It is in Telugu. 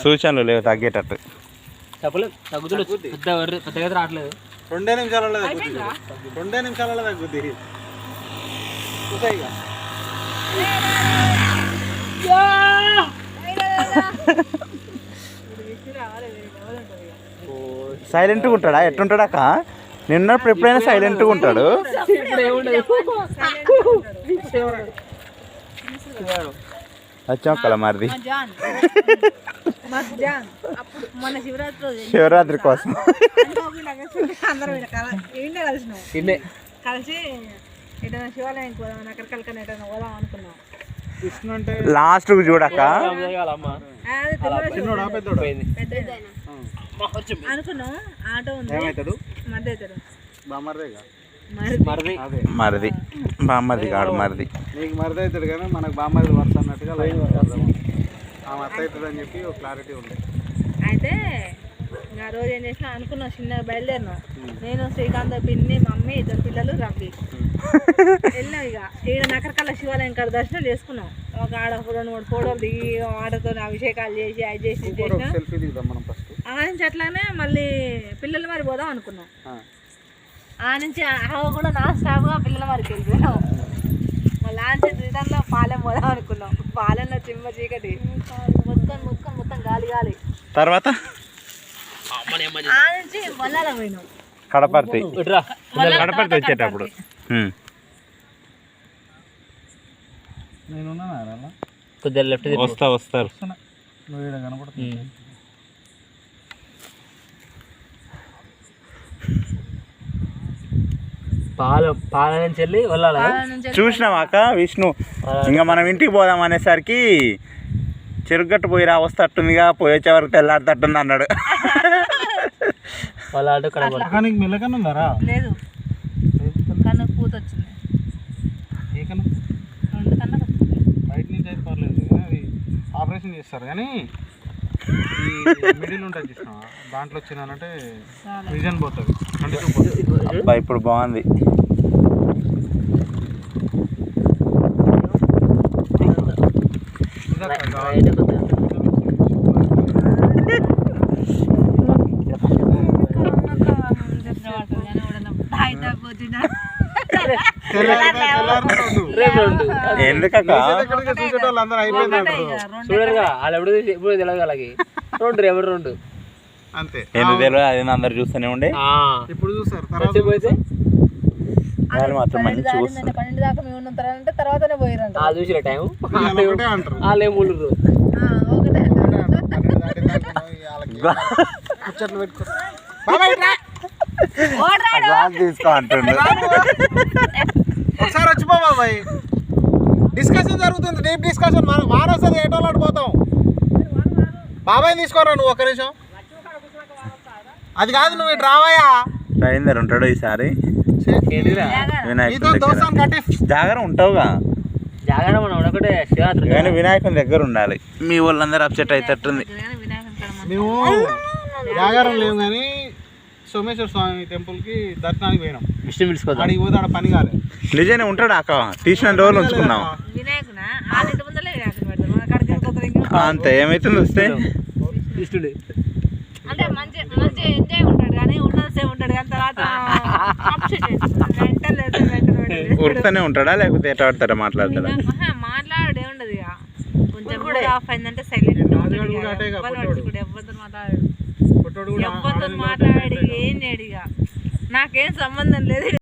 సూచనలు లేవు తగ్గేటట్టు. చెప్పలేదు తగ్గుతుంది, పెద్దగా రావట్లేదు. 2 నిమిషాలలో తగ్గుద్ది. 2 నిమిషాలలో తగ్గుద్ది. సైలెంట్గా ఉంటాడా? ఎట్టుంటాడా అక్క? నిన్నప్పుడు ఎప్పుడైనా సైలెంట్గా ఉంటాడు. వచ్చాం మరిది శివరాత్రి కోసం కలిసి శివాలయం పోదాం అనుకున్నాం. లాస్ట్ చూడక్క అనుకున్నాం. ఆటో ఉంది, మరిది బామ్మది కాడు మరిది. నీకు మరిది అవుతాడు కానీ మనకు బామ్మది వరుస అన్నట్టుగా ఆమె అత్త అవుతుంది అని చెప్పి ఒక క్లారిటీ ఉంది. అయితే ఆ రోజు ఏం చేసినా అనుకున్నాం, చిన్నగా బయలుదేరినాం. నేను, శ్రీకాంత్, పిన్ని, మమ్మీ, 2 పిల్లలు, రవి వెళ్ళినాం. ఇక ఈడ నకరకల్లా శివాలయం కాడ దర్శనం చేసుకున్నాం. ఒక ఆడ 2-3 ఫోటోలు దిగి ఆడతో అభిషేకాలు చేసి అది చేసి ఆ నుంచి అట్లానే మళ్ళీ పిల్లల మరి పోదాం అనుకున్నాం. ఆ నుంచి కూడా నా స్టాఫ్గా పిల్లల మరికి వెళ్ళిపోయాం. మళ్ళీ ఆ నుంచి రిటర్న్లో పాలెం పోదాం అనుకున్నాం. పాలెంలో చిమ్మ చీకటి మొత్తం గాలి తర్వాత ఆ నుంచి మళ్ళా పోయినాం కడపర్తి వచ్చేటప్పుడు. కొద్దిగా లెఫ్ట్ వస్తారు. పాల నుంచి వెళ్ళి వెళ్ళాలి. చూసినావాక విష్ణు, ఇంకా మనం ఇంటికి పోదాం అనేసరికి చెరుగట్టు పోయిరా వస్తట్టుందిగా, పోయొచ్చే వరకు తెల్లాడుతట్టుంది అన్నాడు. మెల్లకన్నా ఉందారా? లేదు, కన్ను పూత వచ్చింది. బయట నుంచి అయితే పర్లేదు, అది ఆపరేషన్ చేస్తారు. కానీ ఈ మిడిల్ ఉంటుంది చూసినా, దాంట్లో వచ్చినానంటే విజన్ పోతుంది. అబ్బా ఇప్పుడు బాగుంది. ఎందుకక్క చూడరుగా వాళ్ళు ఎప్పుడు తెలియదు వాళ్ళకి. 2 రేపు 2 అంతే. ఎందుకు తెలియదు? అది అందరు చూస్తూనే ఉండే. ఇప్పుడు చూస్తారు మాత్రం మంచి చూస్తారు. 12 దాకా మేము ఉన్నారంటే తర్వాతనే పోయిరంట. చూసిన టైం అంటారు వాళ్ళు ఏం ఊళ్ళు తీసుకో అంటుండే. ఒకసారి వచ్చిపో బాబాయ్, డిస్కషన్ జరుగుతుంది, డీప్ డిస్కషన్. వాన వస్తుంది, ఏటోళ్ళు అడిపోతాం. బాబాయ్ తీసుకోరా నువ్వు, 1 నిమిషం. అది కాదు, నువ్వు ఇటు రావాయా. రవీందర్ ఉంటాడు ఈసారి. జాగరం ఉంటావుగా. జాగరం ఒకటే శివరాత్రి కానీ వినాయకుని దగ్గర ఉండాలి. మీ వాళ్ళందరూ అప్సెట్ అవుతట్టుంది. మేము జాగారం లేవు కానీ సోమేశ్వర స్వామి టెంపుల్కి దర్శనానికి పోయినాం. విష్ణు పిలుచుకోవాలి. అడిగి పోతే ఆడ పని కాలేదు. నిజంగా ఉంటాడు అక్క, తీసిన రోజులు ఉంచుకున్నాం అంతే. ఏమైతుంది వస్తే అంటే మంచి ఎంజాయ్ ఉంటాడు కానీ ఉన్నదే ఉంటాడు కానీ తర్వాత ఉరుకుతూనే ఉంటాడా లేకపోతే ఎట్లా ఆడతాడా? మాట్లాడతాడా? మాట్లాడే ఉండదు. ఇక కొంచెం కూడా ఆఫ్ అయిందంటే సైలెంట్ మాట్లాడాడు. మాట్లాడి ఏం చేయడు. ఇక నాకేం సంబంధం లేదు.